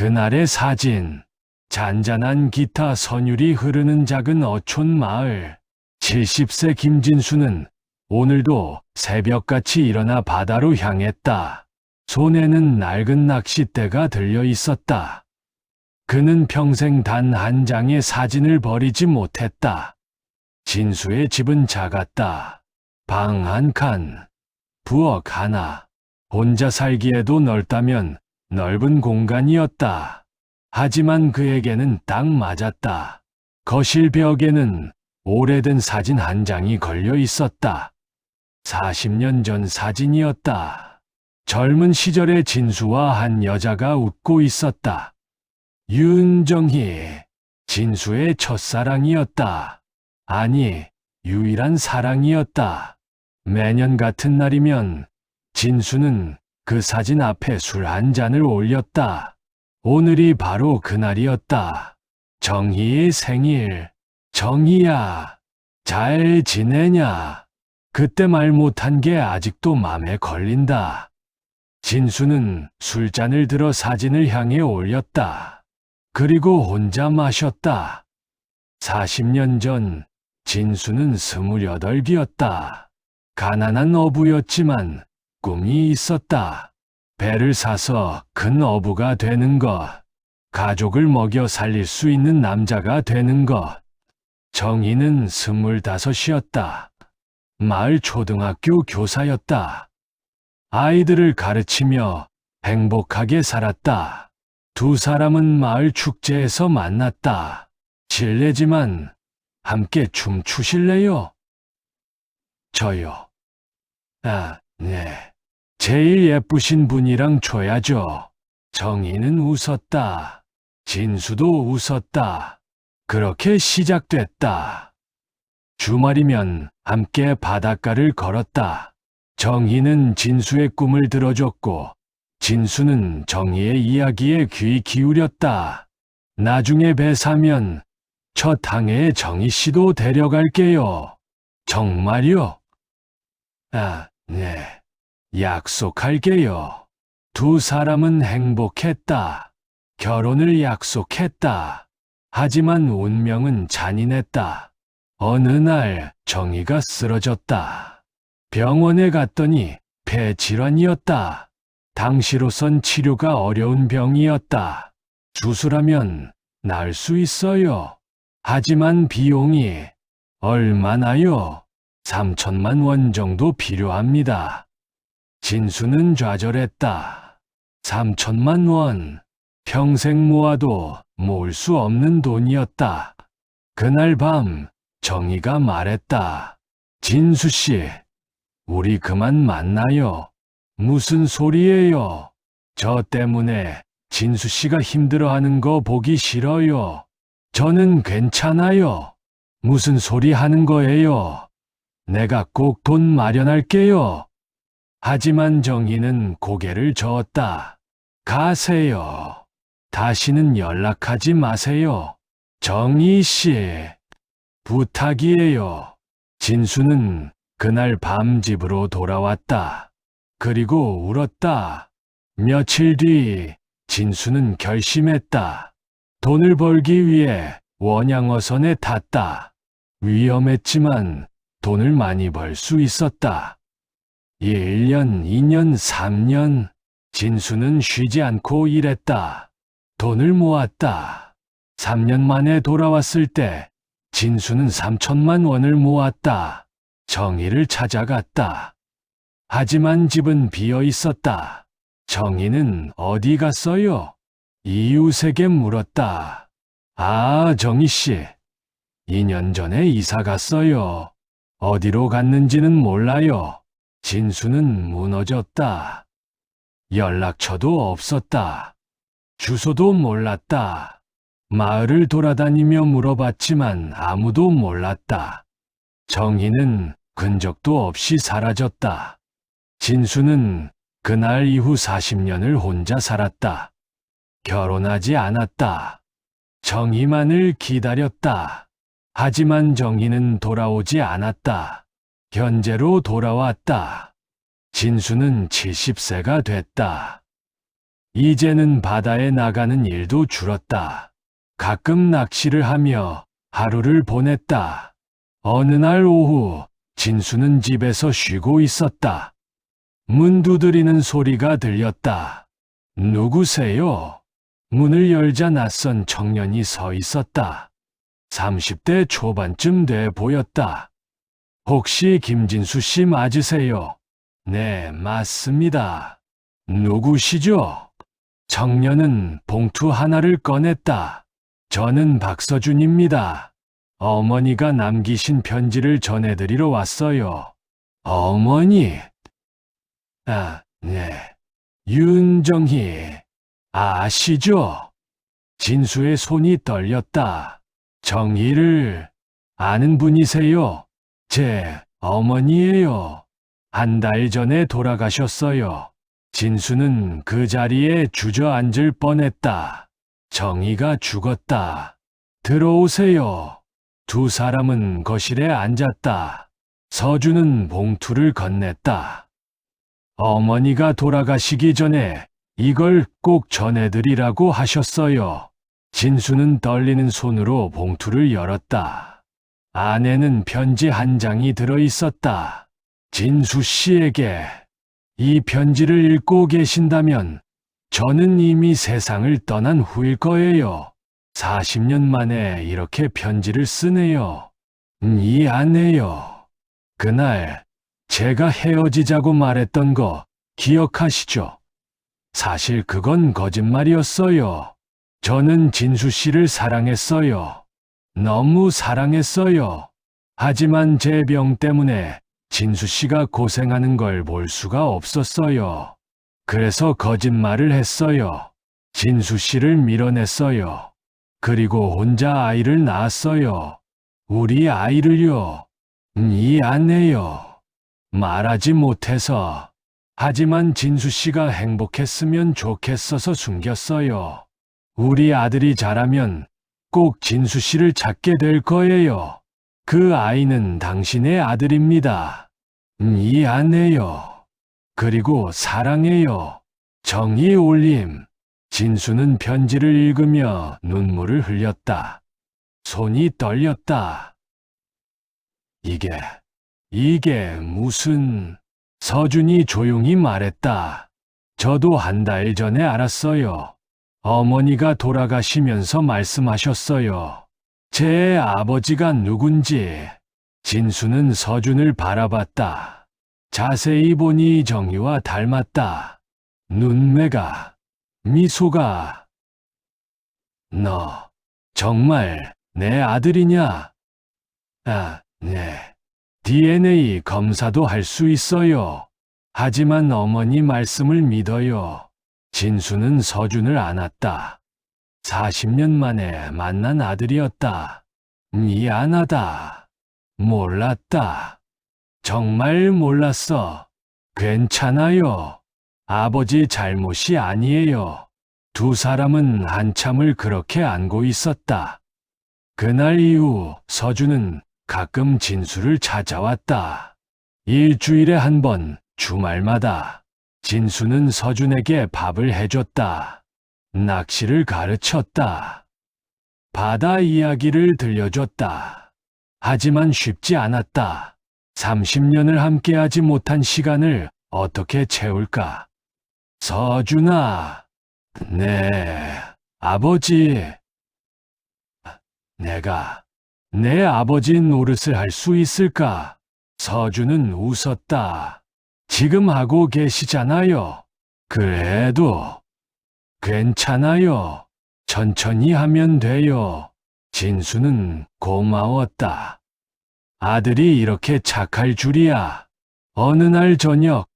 그날의 사진. 잔잔한 기타 선율이 흐르는 작은 어촌 마을. 70세 김진수는 오늘도 새벽같이 일어나 바다로 향했다. 손에는 낡은 낚싯대가 들려 있었다. 그는 평생 단 한 장의 사진을 버리지 못했다. 진수의 집은 작았다. 방 한 칸, 부엌 하나. 혼자 살기에도 넓다면 넓은 공간이었다. 하지만 그에게는 딱 맞았다. 거실 벽에는 오래된 사진 한 장이 걸려 있었다. 40년 전 사진이었다. 젊은 시절의 진수와 한 여자가 웃고 있었다. 윤정희, 진수의 첫사랑이었다. 아니, 유일한 사랑이었다. 매년 같은 날이면 진수는 그 사진 앞에 술 한 잔을 올렸다. 오늘이 바로 그날이었다. 정희의 생일. 정희야, 잘 지내냐? 그때 말 못한 게 아직도 맘에 걸린다. 진수는 술잔을 들어 사진을 향해 올렸다. 그리고 혼자 마셨다. 40년 전 진수는 28이었다. 가난한 어부였지만 꿈이 있었다. 배를 사서 큰 어부가 되는 것. 가족을 먹여 살릴 수 있는 남자가 되는 것. 정희는 25이었다. 마을 초등학교 교사였다. 아이들을 가르치며 행복하게 살았다. 두 사람은 마을 축제에서 만났다. 실례지만 함께 춤추실래요? 저요. 아, 네. 제일 예쁘신 분이랑 춰야죠. 정희는 웃었다. 진수도 웃었다. 그렇게 시작됐다. 주말이면 함께 바닷가를 걸었다. 정희는 진수의 꿈을 들어줬고 진수는 정희의 이야기에 귀 기울였다. 나중에 배 사면 첫 항해에 정희 씨도 데려갈게요. 정말요? 아, 네. 약속할게요. 두 사람은 행복했다. 결혼을 약속했다. 하지만 운명은 잔인했다. 어느 날 정희가 쓰러졌다. 병원에 갔더니 폐질환이었다. 당시로선 치료가 어려운 병이었다. 수술하면 나을 수 있어요. 하지만 비용이 얼마나요? 3천만 원 정도 필요합니다. 진수는 좌절했다. 3천만 원. 평생 모아도 모을 수 없는 돈이었다. 그날 밤 정희가 말했다. 진수 씨, 우리 그만 만나요. 무슨 소리예요? 저 때문에 진수 씨가 힘들어하는 거 보기 싫어요. 저는 괜찮아요. 무슨 소리 하는 거예요? 내가 꼭 돈 마련할게요. 하지만 정희는 고개를 저었다. 가세요. 다시는 연락하지 마세요. 정희 씨, 부탁이에요. 진수는 그날 밤 집으로 돌아왔다. 그리고 울었다. 며칠 뒤 진수는 결심했다. 돈을 벌기 위해 원양어선에 탔다. 위험했지만 돈을 많이 벌 수 있었다. 1년, 2년, 3년 진수는 쉬지 않고 일했다. 돈을 모았다. 3년 만에 돌아왔을 때 진수는 3천만 원을 모았다. 정희를 찾아갔다. 하지만 집은 비어 있었다. 정희는 어디 갔어요? 이웃에게 물었다. 아, 정희 씨. 2년 전에 이사 갔어요. 어디로 갔는지는 몰라요. 진수는 무너졌다. 연락처도 없었다. 주소도 몰랐다. 마을을 돌아다니며 물어봤지만 아무도 몰랐다. 정희는 흔적도 없이 사라졌다. 진수는 그날 이후 40년을 혼자 살았다. 결혼하지 않았다. 정희만을 기다렸다. 하지만 정희는 돌아오지 않았다. 현재로 돌아왔다. 진수는 70세가 됐다. 이제는 바다에 나가는 일도 줄었다. 가끔 낚시를 하며 하루를 보냈다. 어느 날 오후 진수는 집에서 쉬고 있었다. 문 두드리는 소리가 들렸다. 누구세요? 문을 열자 낯선 청년이 서 있었다. 30대 초반쯤 돼 보였다. 혹시 김진수 씨 맞으세요? 네, 맞습니다. 누구시죠? 청년은 봉투 하나를 꺼냈다. 저는 박서준입니다. 어머니가 남기신 편지를 전해드리러 왔어요. 어머니? 아, 네. 윤정희. 아시죠? 진수의 손이 떨렸다. 정희를 아는 분이세요? 제 어머니예요. 한 달 전에 돌아가셨어요. 진수는 그 자리에 주저앉을 뻔했다. 정희가 죽었다. 들어오세요. 두 사람은 거실에 앉았다. 서준은 봉투를 건넸다. 어머니가 돌아가시기 전에 이걸 꼭 전해드리라고 하셨어요. 진수는 떨리는 손으로 봉투를 열었다. 안에는 편지 한 장이 들어 있었다. 진수 씨에게 이 편지를 읽고 계신다면 저는 이미 세상을 떠난 후일 거예요. 40년 만에 이렇게 편지를 쓰네요. 미안해요. 그날 제가 헤어지자고 말했던 거 기억하시죠? 사실 그건 거짓말이었어요. 저는 진수 씨를 사랑했어요. 너무 사랑했어요. 하지만 제 병 때문에 진수 씨가 고생하는 걸 볼 수가 없었어요. 그래서 거짓말을 했어요. 진수 씨를 밀어냈어요. 그리고 혼자 아이를 낳았어요. 우리 아이를요. 미안해요. 말하지 못해서. 하지만 진수 씨가 행복했으면 좋겠어서 숨겼어요. 우리 아들이 자라면 꼭 진수 씨를 찾게 될 거예요. 그 아이는 당신의 아들입니다. 미안해요. 그리고 사랑해요. 정이 올림. 진수는 편지를 읽으며 눈물을 흘렸다. 손이 떨렸다. 이게 무슨... 서준이 조용히 말했다. 저도 한 달 전에 알았어요. 어머니가 돌아가시면서 말씀하셨어요. 제 아버지가 누군지. 진수는 서준을 바라봤다. 자세히 보니 정희와 닮았다. 눈매가, 미소가. 너 정말 내 아들이냐? 아, 네. DNA 검사도 할 수 있어요. 하지만 어머니 말씀을 믿어요. 진수는 서준을 안았다. 40년 만에 만난 아들이었다. 미안하다. 몰랐다. 정말 몰랐어. 괜찮아요. 아버지 잘못이 아니에요. 두 사람은 한참을 그렇게 안고 있었다. 그날 이후 서준은 가끔 진수를 찾아왔다. 일주일에 한 번, 주말마다. 진수는 서준에게 밥을 해줬다. 낚시를 가르쳤다. 바다 이야기를 들려줬다. 하지만 쉽지 않았다. 30년을 함께하지 못한 시간을 어떻게 채울까? 서준아. 네, 아버지. 내가 내 아버지 노릇을 할 수 있을까? 서준은 웃었다. 지금 하고 계시잖아요. 그래도 괜찮아요. 천천히 하면 돼요. 진수는 고마웠다. 아들이 이렇게 착할 줄이야. 어느 날 저녁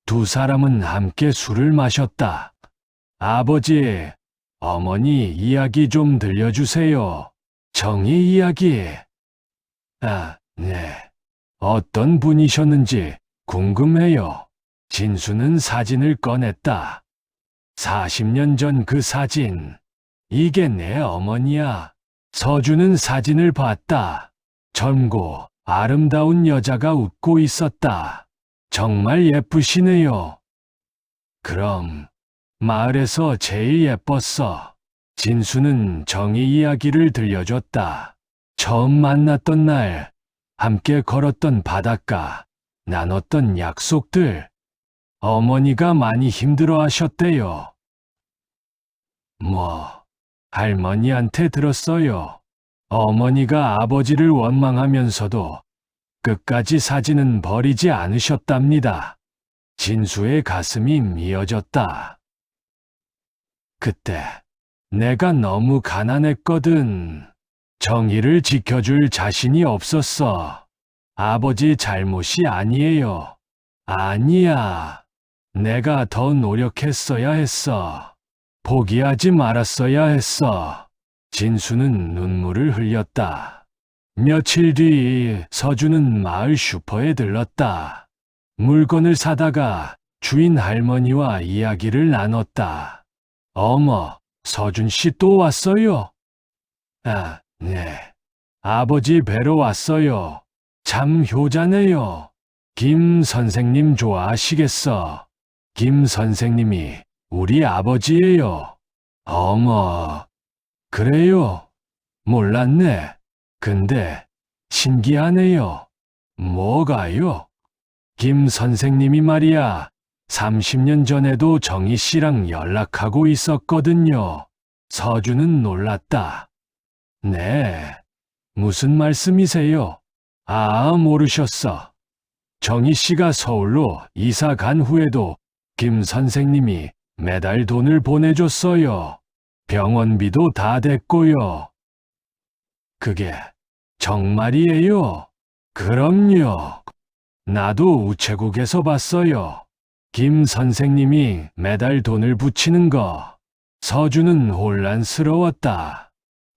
두 사람은 함께 술을 마셨다. 아버지, 어머니 이야기 좀 들려주세요. 정희 이야기. 아, 네. 어떤 분이셨는지 궁금해요. 진수는 사진을 꺼냈다. 40년 전 그 사진. 이게 내 어머니야. 서준은 사진을 봤다. 젊고 아름다운 여자가 웃고 있었다. 정말 예쁘시네요. 그럼 마을에서 제일 예뻤어. 진수는 정희 이야기를 들려줬다. 처음 만났던 날, 함께 걸었던 바닷가, 나눴던 약속들. 어머니가 많이 힘들어 하셨대요. 할머니한테 들었어요. 어머니가 아버지를 원망하면서도 끝까지 사진은 버리지 않으셨답니다. 진수의 가슴이 미어졌다. 그때 내가 너무 가난했거든. 정의를 지켜줄 자신이 없었어. 아버지 잘못이 아니에요. 아니야. 내가 더 노력했어야 했어. 포기하지 말았어야 했어. 진수는 눈물을 흘렸다. 며칠 뒤 서준은 마을 슈퍼에 들렀다. 물건을 사다가 주인 할머니와 이야기를 나눴다. 어머, 서준 씨 또 왔어요? 아, 네. 아버지 뵈러 왔어요. 참 효자네요. 김 선생님 좋아하시겠어. 김 선생님이 우리 아버지예요. 어머, 그래요? 몰랐네. 근데 신기하네요. 뭐가요? 김 선생님이 말이야, 30년 전에도 정희 씨랑 연락하고 있었거든요. 서준은 놀랐다. 네, 무슨 말씀이세요? 아, 모르셨어. 정희 씨가 서울로 이사 간 후에도 김 선생님이 매달 돈을 보내줬어요. 병원비도 다 됐고요. 그게 정말이에요? 그럼요. 나도 우체국에서 봤어요. 김 선생님이 매달 돈을 붙이는 거. 서준은 혼란스러웠다.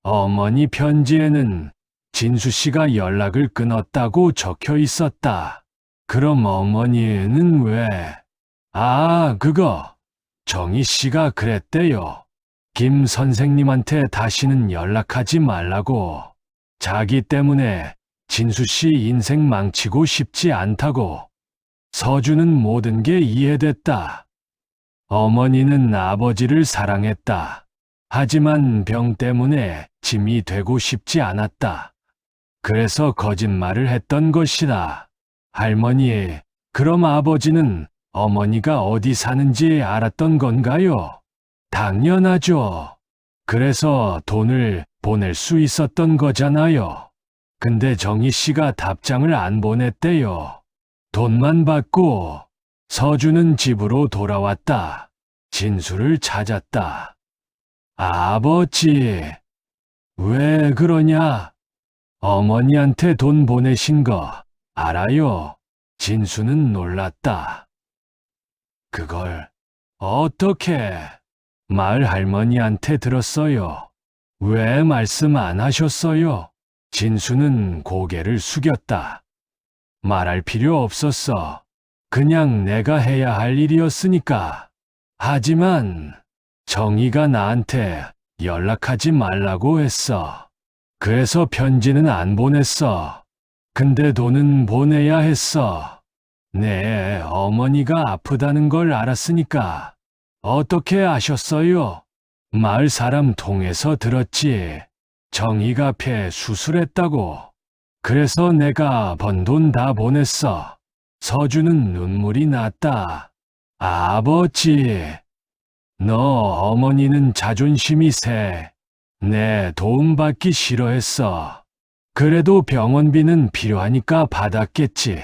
어머니 편지에는 진수 씨가 연락을 끊었다고 적혀 있었다. 그럼 어머니는 왜? 아, 그거. 정희 씨가 그랬대요. 김 선생님한테 다시는 연락하지 말라고. 자기 때문에 진수 씨 인생 망치고 싶지 않다고. 서준은 모든 게 이해됐다. 어머니는 아버지를 사랑했다. 하지만 병 때문에 짐이 되고 싶지 않았다. 그래서 거짓말을 했던 것이다. 할머니, 그럼 아버지는 어머니가 어디 사는지 알았던 건가요? 당연하죠. 그래서 돈을 보낼 수 있었던 거잖아요. 근데 정희 씨가 답장을 안 보냈대요. 돈만 받고. 서준은 집으로 돌아왔다. 진수를 찾았다. 아버지, 왜 그러냐? 어머니한테 돈 보내신 거 알아요? 진수는 놀랐다. 그걸 어떻게? 마을 할머니한테 들었어요. 왜 말씀 안 하셨어요? 진수는 고개를 숙였다. 말할 필요 없었어. 그냥 내가 해야 할 일이었으니까. 하지만 정희가 나한테 연락하지 말라고 했어. 그래서 편지는 안 보냈어. 근데 돈은 보내야 했어. 네, 어머니가 아프다는 걸 알았으니까. 어떻게 아셨어요? 마을 사람 통해서 들었지. 정희가 폐 수술했다고. 그래서 내가 번 돈 다 보냈어. 서준은 눈물이 났다. 아버지, 너 어머니는 자존심이 세. 내 도움받기 싫어했어. 그래도 병원비는 필요하니까 받았겠지.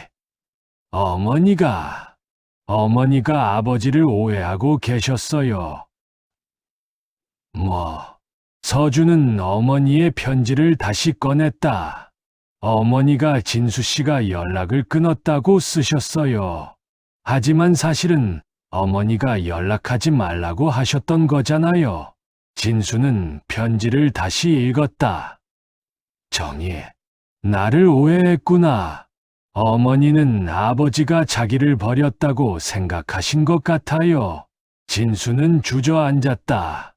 어머니가 아버지를 오해하고 계셨어요. 서준은 어머니의 편지를 다시 꺼냈다. 어머니가 진수 씨가 연락을 끊었다고 쓰셨어요. 하지만 사실은 어머니가 연락하지 말라고 하셨던 거잖아요. 진수는 편지를 다시 읽었다. 정희, 나를 오해했구나. 어머니는 아버지가 자기를 버렸다고 생각하신 것 같아요. 진수는 주저앉았다.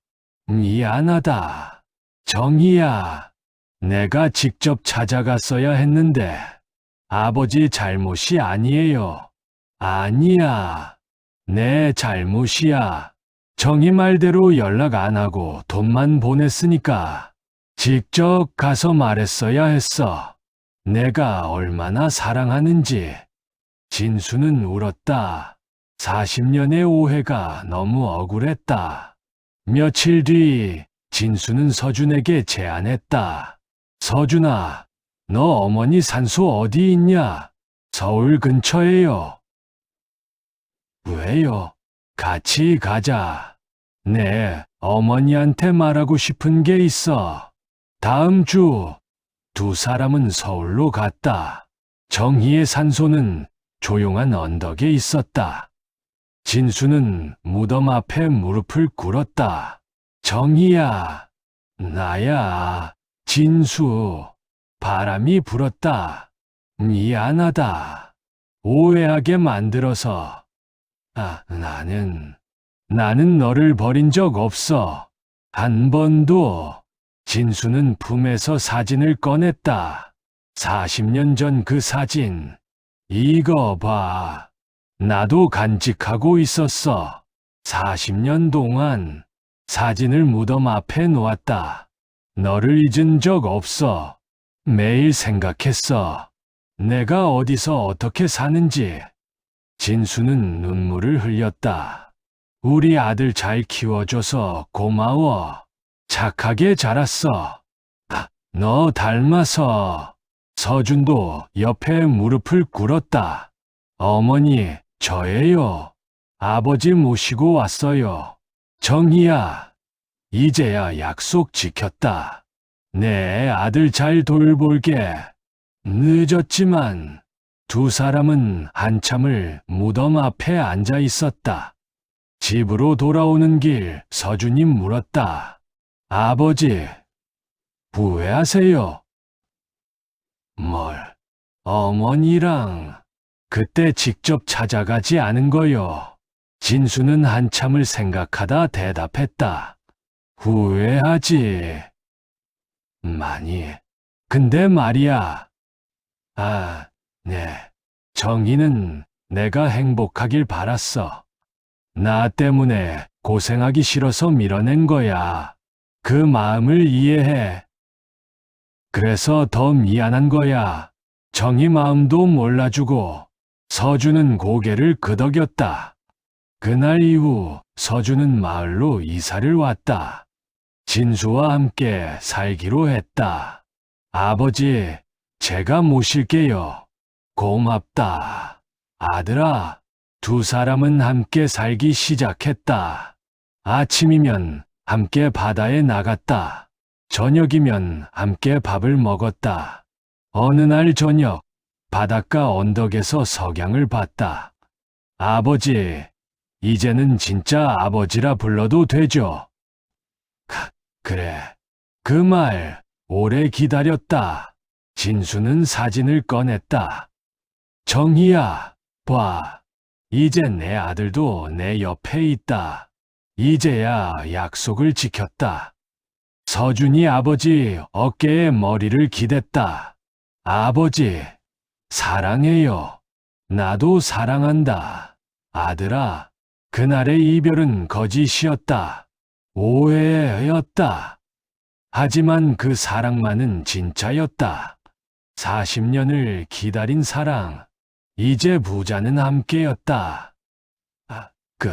미안하다. 정희야. 내가 직접 찾아갔어야 했는데. 아버지 잘못이 아니에요. 아니야. 내 잘못이야. 정희 말대로 연락 안 하고 돈만 보냈으니까 직접 가서 말했어야 했어. 내가 얼마나 사랑하는지. 진수는 울었다. 40년의 오해가 너무 억울했다. 며칠 뒤 진수는 서준에게 제안했다. 서준아, 너 어머니 산소 어디 있냐? 서울 근처에요. 왜요? 같이 가자. 네, 어머니한테 말하고 싶은 게 있어. 다음 주 두 사람은 서울로 갔다. 정희의 산소는 조용한 언덕에 있었다. 진수는 무덤 앞에 무릎을 꿇었다. 정희야, 나야, 진수. 바람이 불었다. 미안하다. 오해하게 만들어서. 나는 너를 버린 적 없어. 한 번도. 진수는 품에서 사진을 꺼냈다. 40년 전 그 사진. 이거 봐. 나도 간직하고 있었어. 40년 동안 사진을 무덤 앞에 놓았다. 너를 잊은 적 없어. 매일 생각했어. 내가 어디서 어떻게 사는지. 진수는 눈물을 흘렸다. 우리 아들 잘 키워줘서 고마워. 착하게 자랐어. 너 닮아서. 서준도 옆에 무릎을 꿇었다. 어머니, 저예요. 아버지 모시고 왔어요. 정희야, 이제야 약속 지켰다. 내 아들 잘 돌볼게. 늦었지만 두 사람은 한참을 무덤 앞에 앉아 있었다. 집으로 돌아오는 길 서준이 물었다. 아버지, 후회하세요? 뭘, 어머니랑 그때 직접 찾아가지 않은 거요. 진수는 한참을 생각하다 대답했다. 후회하지. 많이. 근데 말이야. 네. 정희는 내가 행복하길 바랐어. 나 때문에 고생하기 싫어서 밀어낸 거야. 그 마음을 이해해. 그래서 더 미안한 거야. 정희 마음도 몰라주고. 서준은 고개를 끄덕였다. 그날 이후 서준은 마을로 이사를 왔다. 진수와 함께 살기로 했다. 아버지, 제가 모실게요. 고맙다. 아들아, 두 사람은 함께 살기 시작했다. 아침이면 함께 바다에 나갔다. 저녁이면 함께 밥을 먹었다. 어느 날 저녁, 바닷가 언덕에서 석양을 봤다. 아버지, 이제는 진짜 아버지라 불러도 되죠? 그래. 그 말 오래 기다렸다. 진수는 사진을 꺼냈다. 정희야, 봐. 이제 내 아들도 내 옆에 있다. 이제야 약속을 지켰다. 서준이 아버지 어깨에 머리를 기댔다. 아버지, 사랑해요. 나도 사랑한다. 아들아, 그날의 이별은 거짓이었다. 오해였다. 하지만 그 사랑만은 진짜였다. 40년을 기다린 사랑. 이제 부자는 함께였다. 끝.